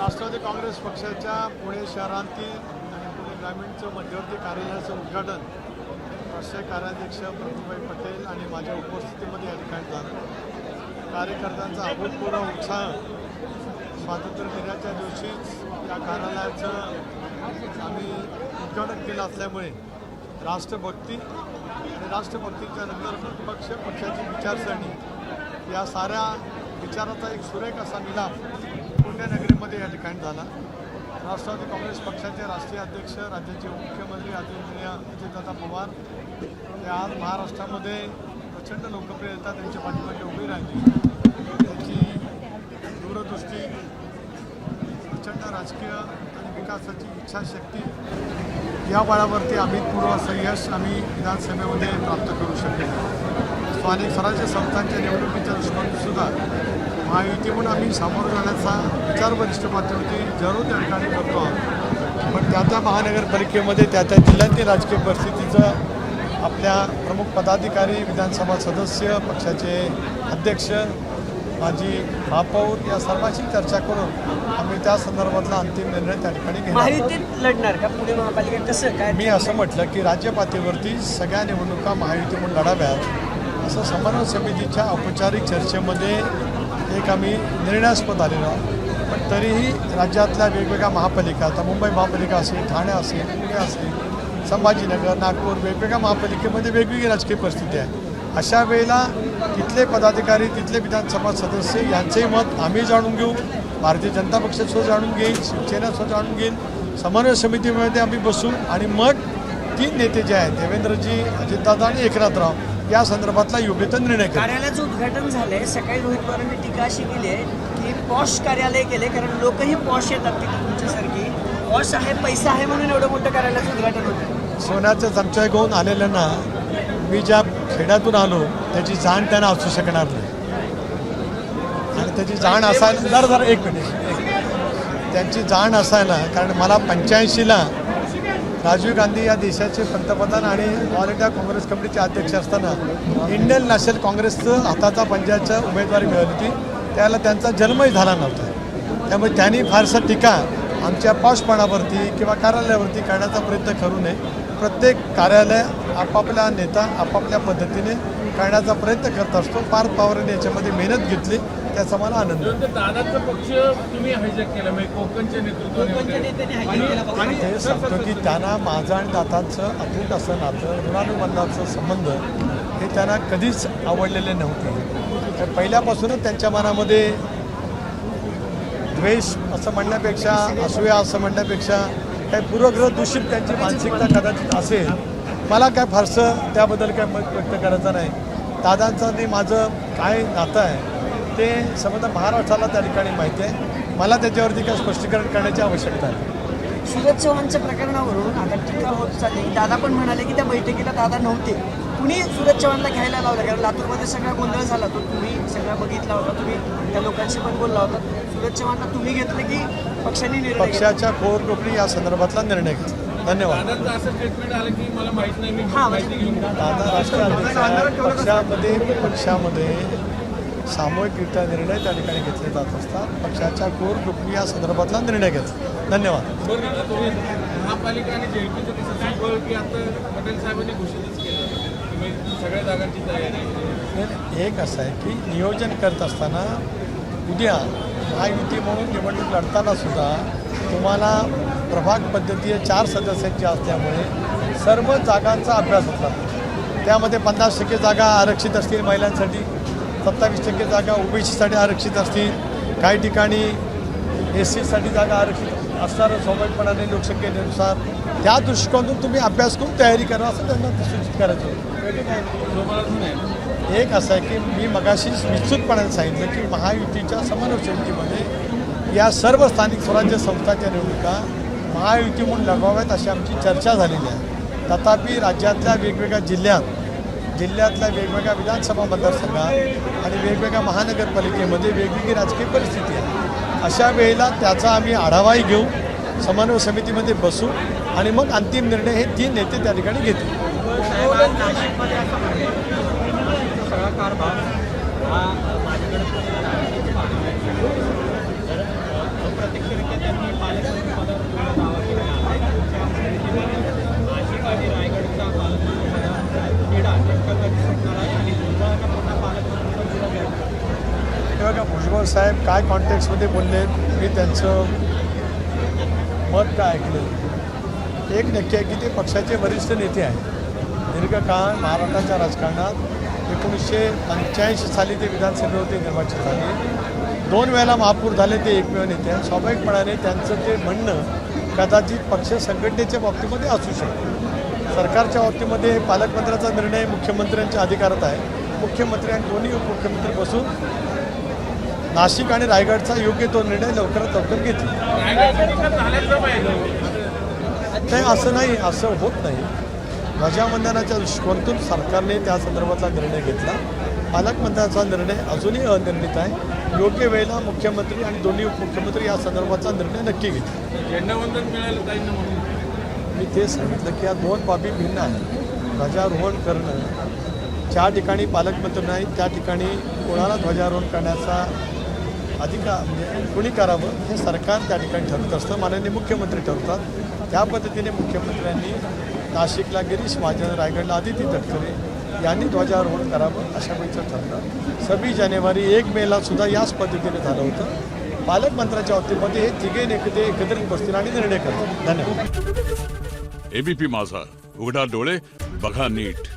राष्ट्रवादी काँग्रेस पक्षाच्या पुणे शहरातील आणि पुणे ग्रामीणचं मध्यवर्ती कार्यालयाचं उद्घाटन राष्ट्रीय कार्याध्यक्ष प्रफुल्लभाई पटेल आणि माझ्या उपस्थितीमध्ये या ठिकाणी झालं। कार्यकर्त्यांचा अभूतपूर्व उत्साह, स्वातंत्र्य दिनाच्या दिवशीच या कार्यालयाचं आम्ही उद्घाटन केलं असल्यामुळे राष्ट्रभक्ती आणि राष्ट्रभक्तीच्या नंतर पक्षाची विचारसरणी या साऱ्या विचाराचा एक सुरेख असा मिलाप पुण्यनगरीमध्ये या ठिकाणी झाला। राष्ट्रवादी काँग्रेस पक्षाचे राष्ट्रीय अध्यक्ष, राज्याचे मुख्यमंत्री आदरणीय अजितदादा पवार हे आज महाराष्ट्रामध्ये प्रचंड लोकप्रियता त्यांच्या पाठीमागे उभी राहिली। त्यांची दूरदृष्टी, प्रचंड राजकीय आणि विकासाची इच्छाशक्ती या बळावरती अभूतपूर्व असं यश आम्ही विधानसभेमध्ये प्राप्त करू शकलो। स्थानिक स्वराज्य संस्थांच्या निवडणुकीच्या दृष्टिकोनातूनसुद्धा महायुती म्हणून आम्ही सामोरं जाण्याचा विचार वरिष्ठ पातळीवरती जरूर त्या ठिकाणी करतो आहोत। पण त्या महानगरपालिकेमध्ये त्या जिल्ह्यातील राजकीय परिस्थितीचं आपल्या प्रमुख पदाधिकारी, विधानसभा सदस्य, पक्षाचे अध्यक्ष, माजी महापौर या सर्वांशी चर्चा करून आम्ही त्या संदर्भातला अंतिम निर्णय त्या ठिकाणी घेणार। महायुतीत लढणार का पुणे महापालिका, कसं काय? मी असं म्हटलं की राज्य पातळीवरती सगळ्या निवडणुका महायुती म्हणून लढाव्यात असं समन्वय समितीच्या औपचारिक चर्चेमध्ये एक आम्ही निर्णयास्पद आलेलो आहोत। पण तरीही राज्यातल्या वेगवेगळ्या महापालिका, आता मुंबई महापालिका असेल, ठाणे असेल, पुणे असेल, संभाजीनगर, नागपूर, वेगवेगळ्या महापालिकेमध्ये वेगवेगळी राजकीय परिस्थिती आहे। अशा वेळेला तिथले पदाधिकारी, तिथले विधानसभा सदस्य यांचंही मत आम्ही जाणून घेऊ, भारतीय जनता पक्षाचं जाणून घेईल, शिवसेनेचं जाणून घेईल, समन्वय समितीमध्ये आम्ही बसू आणि मग 3 नेते जे आहेत, देवेंद्रजी, अजितदादा आणि एकनाथराव, या संदर्भातला योग्य तो निर्णय करू। कार्यालयाचं उद्घाटन झालंय, सकाळी रोहित पवारांनी टीका अशी केली आहे की पॉश कार्यालय केले, कारण लोकही पॉश येतात तिथे, तुमच्यासारखी पॉश आहे, पैसा आहे म्हणून एवढं मोठं कार्यालयाचं उद्घाटन होतं। सोन्याचं चमचा घेऊन आलेल्यांना मी ज्या खेड्यातून आलो त्याची जाण त्यांना असू शकणार नाही, आणि त्याची जाण असायला जरा एक मिनिट त्यांची जाण असायला, कारण मला 85ला राजीव गांधी या देशाचे पंतप्रधान आणि ऑल इंडिया काँग्रेस कमिटीचे अध्यक्ष असताना इंडियन नॅशनल काँग्रेसचं हाताचा पंजाच्या उमेदवारी मिळाली होती, त्याला त्यांचा जन्मही झाला नव्हता। त्यामुळे त्यांनी फारसा टीका आमच्या पॉशपणावरती किंवा कार्यालयावरती करण्याचा प्रयत्न करू नये। प्रत्येक कार्यालय आपापला नेता आपापल्या पद्धतीने करण्याचा प्रयत्न करत असतो। पार्थ पवारांनी याच्यामध्ये मेहनत घेतली, त्याचा मला आनंद आहे। दादाचा पक्ष तुम्ही हायजॅक केला, म्हणजे कोकणच्या नेतृत्वाने, आणि हे सांगतो की त्यांना माझं आणि दादांचं अतूट असं नातं, ऋणानुबंधाचं संबंध हे त्यांना कधीच आवडलेले नव्हते। तर पहिल्यापासूनच त्यांच्या मनामध्ये द्वेष असं म्हणण्यापेक्षा, असूया असं म्हणण्यापेक्षा काही पूर्वग्रह दूषित त्यांची मानसिकता कदाचित असेल। मला काय फारसं त्याबद्दल काय मत व्यक्त करायचं नाही। दादांचं आणि माझं काय नातं आहे ते समजा महाराष्ट्राला त्या ठिकाणी माहिती आहे, मला त्याच्यावरती काय स्पष्टीकरण करण्याची आवश्यकता आहे। सुरज चव्हाणच्या प्रकरणावरून आता टीका होत चालली। दादा पण म्हणाले की त्या बैठकीला दादा नव्हते, कुणी सुरज चव्हाणला घ्यायला लावलं, कारण लातूरमध्ये सगळा गोंधळ झाला, तो तुम्ही सगळा बघितला होता, तुम्ही त्या लोकांशी पण बोलला होता। सुरज चव्हाणला तुम्ही घेतलं की पक्षाने निर्णय? पक्षाच्या कोर ग्रुपने या संदर्भातला निर्णय घेतला। धन्यवाद। दादांचं असं स्टेटमेंट आलं की मला माहीत नाही, मी माहिती घेऊन दादा राष्ट्रीय अध्यक्ष पक्षामध्ये सामूहिकरित्या निर्णय त्या ठिकाणी घेतले जात असतात। पक्षाच्या कोर ग्रुपने या संदर्भातला निर्णय घेतला। धन्यवाद। महापालिका आणि जेडपीचं कसं की आता पटेल साहेबांनी घोषितच केलं की सगळ्या जागांची तयारी। एक असं आहे की नियोजन करत असताना उद्या महायुती म्हणून निवडणूक लढताना सुद्धा तुम्हाला प्रभाग पद्धती 4 सदस्यांची असल्यामुळे सर्व जागांचा अभ्यास होता। त्यामध्ये 50% जागा आरक्षित असतील महिलांसाठी, 27% जागा ओबीसीसाठी आरक्षित असतील, काही ठिकाणी SC साठी जागा आरक्षित असणार स्वाभाविकपणाने लोकसंख्येनुसार। त्या दृष्टिकोनातून तुम्ही अभ्यास करून तयारी करा असं त्यांना सूचित करायचं। एक असं आहे की मी मगाशीच निश्चितपणाने सांगितलं की महायुतीच्या समन्वय समितीमध्ये या सर्व स्थानिक स्वराज्य संस्थांच्या निवडणुका महायुती म्हणून लढवाव्यात अशी आमची चर्चा झालेली आहे। तथापि राज्यातल्या वेगवेगळ्या जिल्ह्यातल्या वेगवेगळ्या विधानसभा मतदारसंघात आणि वेगवेगळ्या महानगरपालिकेमध्ये वेगवेगळी राजकीय परिस्थिती आहे। अशा वेळेला त्याचा आम्ही आढावाही घेऊ, समन्वय समितीमध्ये बसू आणि मग अंतिम निर्णय हे 3 नेते त्या ठिकाणी घेतील। माझ्याकडे पवार साहेब काय कॉन्टेक्स्टमध्ये बोलले, मी त्यांचं मत काय ऐकलं. एक नक्की आहे की ते पक्षाचे वरिष्ठ नेते आहेत. दीर्घकाळ महाराष्ट्राच्या राजकारणात 1985 साली ते विधानसभेवरती निर्वाचित झाले. 2 वेळेला महापौर झाले. ते एकमेव नेते आहेत. स्वाभाविकपणाने त्यांचं ते म्हणणं कदाचित पक्ष संघटनेच्या बाबतीमध्ये असू शकतं. सरकारच्या बाबतीमध्ये पालकमंत्र्याचा निर्णय मुख्यमंत्र्यांच्या अधिकारात आहे. मुख्यमंत्री आणि दोन्ही उपमुख्यमंत्री बसून नाशिक आणि रायगडचा योग्य तो निर्णय लवकरात लवकर घेतला. नाही असं नाही, असं होत नाही. ध्वजावंदनाच्या दृष्टिकोनातून सरकारने त्या संदर्भातला निर्णय घेतला. पालकमंत्र्यांचा निर्णय अजूनही अनिर्णित आहे. योग्य वेळेला मुख्यमंत्री आणि दोन्ही उपमुख्यमंत्री या संदर्भाचा निर्णय नक्की घेतला. झेंडावंदन मिळालं ताईंना म्हणून मी ते सांगितलं की या 2 बाबी भिन्न आहेत. ध्वजारोहण करणं ज्या ठिकाणी पालकमंत्री नाही त्या ठिकाणी कोणाला ध्वजारोहण करण्याचा अधिकार म्हणजे कोणी करावं हे सरकार त्या ठिकाणी ठरवत असतं. माननीय मुख्यमंत्री ठरवतात. त्या पद्धतीने मुख्यमंत्र्यांनी नाशिकला गिरीश महाजन, रायगडला आदिती तटकरे यांनी ध्वजारोहण करावं अशा वेळीचं ठरलं. 26 जानेवारी 1 मेला सुद्धा याच पद्धतीने झालं होतं. पालकमंत्र्यांच्या बाबतीमध्ये हे तिघे नेते एकत्रित बसतील आणि निर्णय करतील. धन्यवाद. एबीपी माझा, उघडा डोळे बघा नीट.